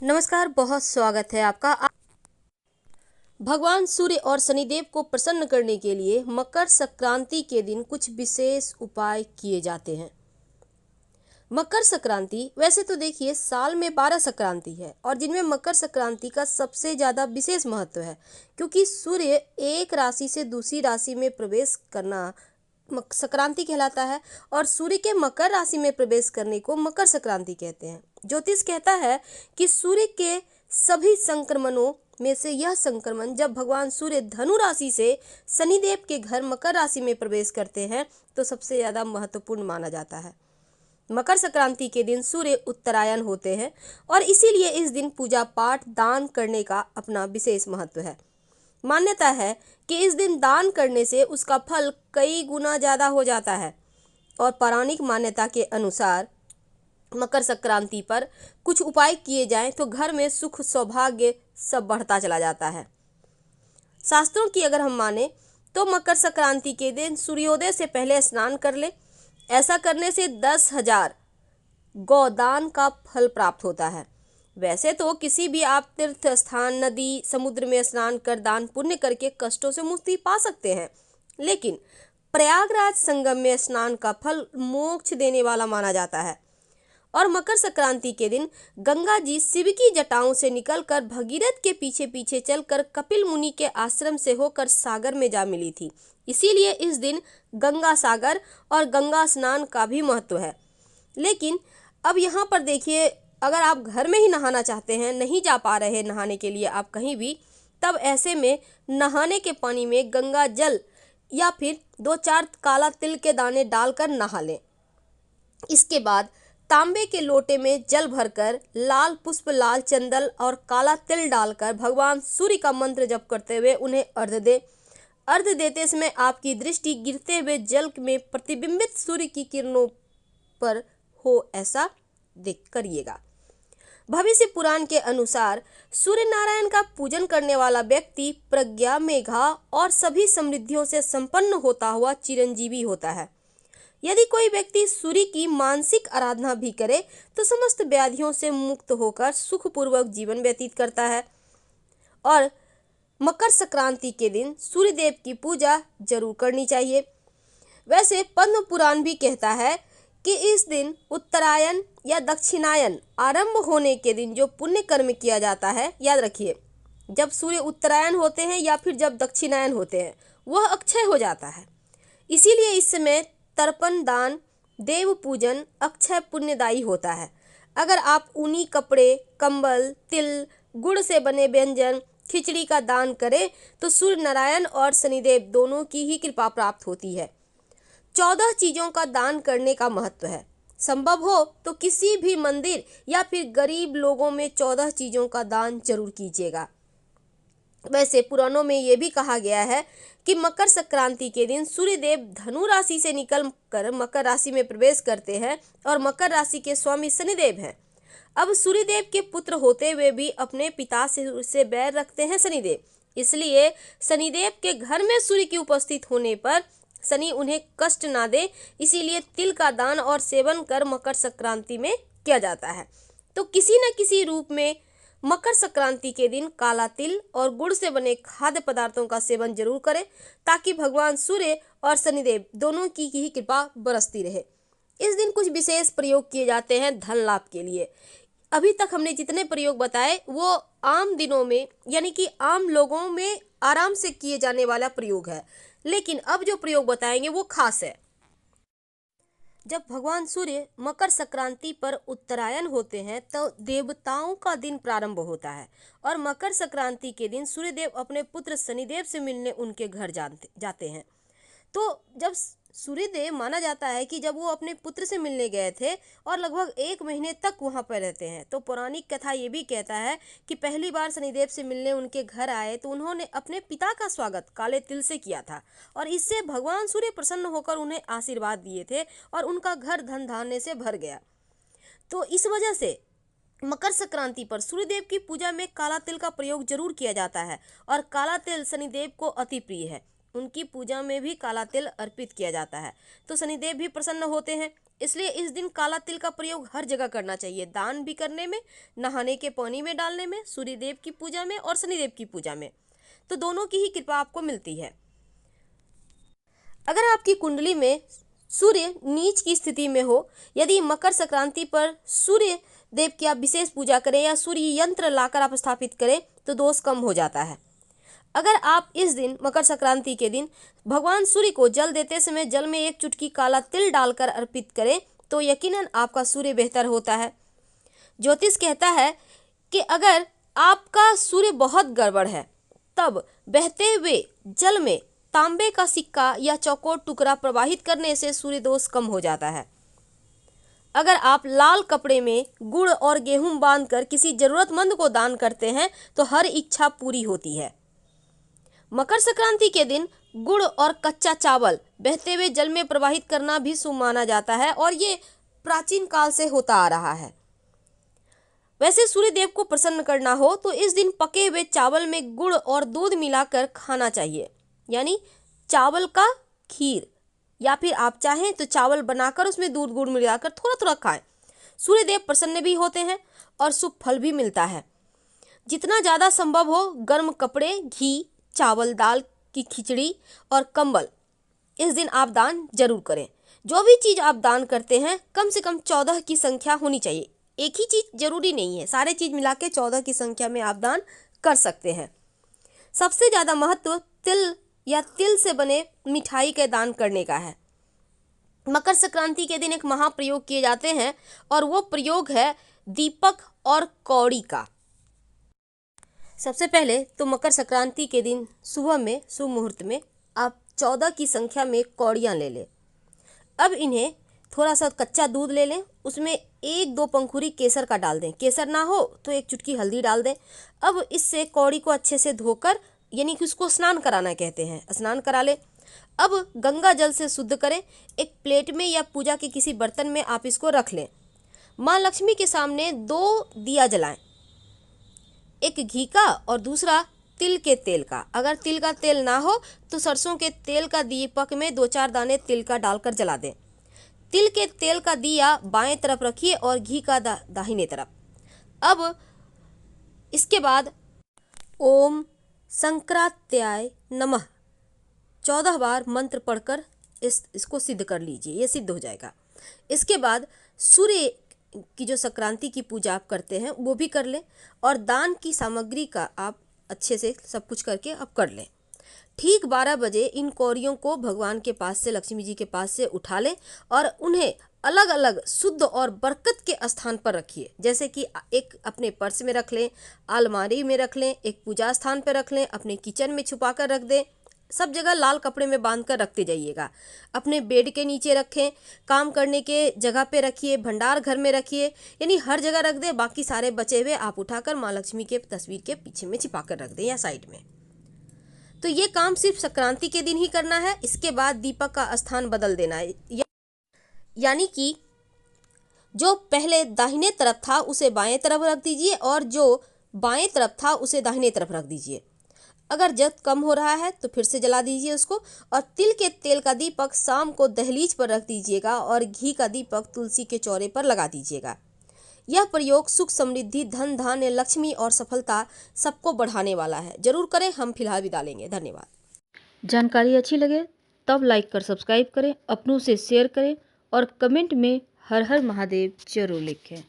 नमस्कार, बहुत स्वागत है आपका। भगवान सूर्य और शनिदेव को प्रसन्न करने के लिए मकर संक्रांति के दिन कुछ विशेष उपाय किए जाते हैं। मकर संक्रांति वैसे तो देखिए साल में 12 संक्रांति है और जिनमें मकर संक्रांति का सबसे ज़्यादा विशेष महत्व है, क्योंकि सूर्य एक राशि से दूसरी राशि में प्रवेश करना संक्रांति कहलाता है और सूर्य के मकर राशि में प्रवेश करने को मकर संक्रांति कहते हैं। ज्योतिष कहता है कि सूर्य के सभी संक्रमणों में से यह संक्रमण जब भगवान सूर्य धनु राशि से शनिदेव के घर मकर राशि में प्रवेश करते हैं तो सबसे ज़्यादा महत्वपूर्ण माना जाता है। मकर संक्रांति के दिन सूर्य उत्तरायण होते हैं और इसीलिए इस दिन पूजा पाठ दान करने का अपना विशेष महत्व है। मान्यता है कि इस दिन दान करने से उसका फल कई गुना ज़्यादा हो जाता है और पौराणिक मान्यता के अनुसार मकर संक्रांति पर कुछ उपाय किए जाएं तो घर में सुख सौभाग्य सब बढ़ता चला जाता है। शास्त्रों की अगर हम माने तो मकर संक्रांति के दिन सूर्योदय से पहले स्नान कर ले। ऐसा करने से 10,000 गोदान का फल प्राप्त होता है। वैसे तो किसी भी आप तीर्थ स्थान, नदी, समुद्र में स्नान कर दान पुण्य करके कष्टों से मुक्ति पा सकते हैं, लेकिन प्रयागराज संगम में स्नान का फल मोक्ष देने वाला माना जाता है। और मकर संक्रांति के दिन गंगा जी शिव की जटाओं से निकलकर भगीरथ के पीछे पीछे चलकर कपिल मुनि के आश्रम से होकर सागर में जा मिली थी। इसीलिए इस दिन गंगा सागर और गंगा स्नान का भी महत्व है। लेकिन अब यहाँ पर देखिए, अगर आप घर में ही नहाना चाहते हैं, नहीं जा पा रहे हैं नहाने के लिए आप कहीं भी, तब ऐसे में नहाने के पानी में गंगा जल या फिर 2-4 काला तिल के दाने डालकर नहा लें। इसके बाद तांबे के लोटे में जल भरकर लाल पुष्प, लाल चंदन और काला तिल डालकर भगवान सूर्य का मंत्र जप करते हुए उन्हें अर्घ्य दें। अर्घ्य देते समय आपकी दृष्टि गिरते हुए जल में प्रतिबिंबित सूर्य की किरणों पर हो, ऐसा देख करिएगा। भविष्य पुराण के अनुसार सूर्य नारायण का पूजन करने वाला व्यक्ति प्रज्ञा, मेघा और सभी समृद्धियों से संपन्न होता हुआ चिरंजीवी होता है। यदि कोई व्यक्ति सूर्य की मानसिक आराधना भी करे तो समस्त व्याधियों से मुक्त होकर सुखपूर्वक जीवन व्यतीत करता है। और मकर संक्रांति के दिन सूर्य देव की पूजा जरूर करनी चाहिए। वैसे पद्म पुराण भी कहता है कि इस दिन उत्तरायण या दक्षिणायन आरंभ होने के दिन जो पुण्य कर्म किया जाता है, याद रखिए, जब सूर्य उत्तरायण होते हैं या फिर जब दक्षिणायन होते हैं वह अक्षय हो जाता है। इसीलिए इस समय तर्पण दान, देव पूजन अक्षय पुण्यदायी होता है। अगर आप ऊनी कपड़े, कंबल, तिल, गुड़ से बने व्यंजन, खिचड़ी का दान करें तो सूर्य नारायण और शनिदेव दोनों की ही कृपा प्राप्त होती है। 14 चीज़ों का दान करने का महत्व है। संभव हो तो किसी भी मंदिर या फिर गरीब लोगों में 14 चीज़ों का दान जरूर कीजिएगा। वैसे पुराणों में ये भी कहा गया है कि मकर संक्रांति के दिन सूर्यदेव धनु राशि से निकलकर मकर राशि में प्रवेश करते हैं और मकर राशि के स्वामी शनिदेव हैं। अब सूर्यदेव के पुत्र होते हुए भी अपने पिता से बैर रखते हैं शनिदेव, इसलिए शनिदेव के घर में सूर्य की उपस्थित होने पर शनि उन्हें कष्ट ना दे, इसीलिए तिल का दान और सेवन कर मकर संक्रांति में किया जाता है। तो किसी न किसी रूप में मकर संक्रांति के दिन काला तिल और गुड़ से बने खाद्य पदार्थों का सेवन जरूर करें ताकि भगवान सूर्य और शनिदेव दोनों की ही कृपा बरसती रहे। इस दिन कुछ विशेष प्रयोग किए जाते हैं धन लाभ के लिए। अभी तक हमने जितने प्रयोग बताए वो आम दिनों में यानी कि आम लोगों में आराम से किए जाने वाला प्रयोग है, लेकिन अब जो प्रयोग बताएंगे वो खास है। जब भगवान सूर्य मकर संक्रांति पर उत्तरायण होते हैं तो देवताओं का दिन प्रारंभ होता है और मकर संक्रांति के दिन सूर्यदेव अपने पुत्र शनिदेव से मिलने उनके घर जाते हैं। तो जब सूर्यदेव माना जाता है कि जब वो अपने पुत्र से मिलने गए थे और लगभग 1 महीने तक वहाँ पर रहते हैं, तो पौराणिक कथा ये भी कहता है कि पहली बार शनिदेव से मिलने उनके घर आए तो उन्होंने अपने पिता का स्वागत काले तिल से किया था और इससे भगवान सूर्य प्रसन्न होकर उन्हें आशीर्वाद दिए थे और उनका घर धन धान्य से भर गया। तो इस वजह से मकर संक्रांति पर सूर्यदेव की पूजा में काला तिल का प्रयोग जरूर किया जाता है और काला तिल शनिदेव को अति प्रिय है। उनकी पूजा में भी काला तिल अर्पित किया जाता है, तो शनिदेव भी प्रसन्न होते हैं। इसलिए इस दिन काला तिल का प्रयोग हर जगह करना चाहिए, दान भी करने में, नहाने के पानी में डालने में, सूर्यदेव की पूजा में और शनिदेव की पूजा में, तो दोनों की ही कृपा आपको मिलती है। अगर आपकी कुंडली में सूर्य नीच की स्थिति में हो, यदि मकर संक्रांति पर सूर्य देव की आप विशेष पूजा करें या सूर्य यंत्र लाकर आप स्थापित करें तो दोष कम हो जाता है। अगर आप इस दिन मकर संक्रांति के दिन भगवान सूर्य को जल देते समय जल में एक चुटकी काला तिल डालकर अर्पित करें तो यकीनन आपका सूर्य बेहतर होता है। ज्योतिष कहता है कि अगर आपका सूर्य बहुत गड़बड़ है तब बहते हुए जल में तांबे का सिक्का या चौकोर टुकड़ा प्रवाहित करने से सूर्य दोष कम हो जाता है। अगर आप लाल कपड़े में गुड़ और गेहूं बांधकर किसी जरूरतमंद को दान करते हैं तो हर इच्छा पूरी होती है। मकर संक्रांति के दिन गुड़ और कच्चा चावल बहते हुए जल में प्रवाहित करना भी शुभ माना जाता है और ये प्राचीन काल से होता आ रहा है। वैसे सूर्य देव को प्रसन्न करना हो तो इस दिन पके हुए चावल में गुड़ और दूध मिलाकर खाना चाहिए, यानी चावल का खीर, या फिर आप चाहें तो चावल बनाकर उसमें दूध गुड़ मिलाकर थोड़ा थोड़ा खाएं। सूर्य देव प्रसन्न भी होते हैं और शुभ फल भी मिलता है। जितना ज़्यादा संभव हो गर्म कपड़े, घी, चावल, दाल की खिचड़ी और कंबल इस दिन आप दान जरूर करें। जो भी चीज़ आप दान करते हैं कम से कम 14 की संख्या होनी चाहिए। एक ही चीज़ जरूरी नहीं है, सारे चीज़ मिला के 14 की संख्या में आप दान कर सकते हैं। सबसे ज़्यादा महत्व तिल या तिल से बने मिठाई के दान करने का है। मकर संक्रांति के दिन एक महाप्रयोग किए जाते हैं और वो प्रयोग है दीपक और कौड़ी का। सबसे पहले तो मकर संक्रांति के दिन सुबह में शुभ मुहूर्त में आप 14 की संख्या में कौड़ियाँ ले लें। अब इन्हें थोड़ा सा कच्चा दूध ले लें, उसमें 1-2 पंखुड़ी केसर का डाल दें, केसर ना हो तो 1 चुटकी हल्दी डाल दें। अब इससे कौड़ी को अच्छे से धोकर, यानी कि उसको स्नान कराना कहते हैं, स्नान करा लें। अब गंगा जल से शुद्ध करें, एक प्लेट में या पूजा के किसी बर्तन में आप इसको रख लें। माँ लक्ष्मी के सामने 2 दिया जलाएं, एक घी का और दूसरा तिल के तेल का। अगर तिल का तेल ना हो तो सरसों के तेल का दीपक में 2-4 दाने तिल का डालकर जला दें। तिल के तेल का दिया बाएं तरफ रखिए और घी का दाहिने तरफ। अब इसके बाद ओम संक्रांत्याय नमः 14 बार मंत्र पढ़कर इसको सिद्ध कर लीजिए, ये सिद्ध हो जाएगा। इसके बाद सूर्य की जो संक्रांति की पूजा आप करते हैं वो भी कर लें और दान की सामग्री का आप अच्छे से सब कुछ करके आप कर लें। ठीक 12 बजे इन कौड़ियों को भगवान के पास से, लक्ष्मी जी के पास से उठा लें और उन्हें अलग अलग शुद्ध और बरकत के स्थान पर रखिए। जैसे कि एक अपने पर्स में रख लें, अलमारी में रख लें, एक पूजा स्थान पर रख लें, अपने किचन में छुपा कर रख दें, सब जगह लाल कपड़े में बांध कर रखते जाइएगा। अपने बेड के नीचे रखें, काम करने के जगह पे रखिए, भंडार घर में रखिए, यानी हर जगह रख दें। बाकी सारे बचे हुए आप उठाकर माँ लक्ष्मी के तस्वीर के पीछे में छिपा कर रख दें या साइड में। तो ये काम सिर्फ संक्रांति के दिन ही करना है। इसके बाद दीपक का स्थान बदल देना है, यानी कि जो पहले दाहिने तरफ था उसे बाएं तरफ रख दीजिए और जो बाएं तरफ था उसे दाहिने तरफ रख दीजिए। अगर जल कम हो रहा है तो फिर से जला दीजिए उसको। और तिल के तेल का दीपक शाम को दहलीज पर रख दीजिएगा और घी का दीपक तुलसी के चौरे पर लगा दीजिएगा। यह प्रयोग सुख, समृद्धि, धन, धान्य, लक्ष्मी और सफलता सबको बढ़ाने वाला है। जरूर करें। हम फिलहाल विदा लेंगे। धन्यवाद। जानकारी अच्छी लगे तब लाइक कर सब्सक्राइब करें, अपनों से शेयर करें और कमेंट में हर हर महादेव जरूर लिखें।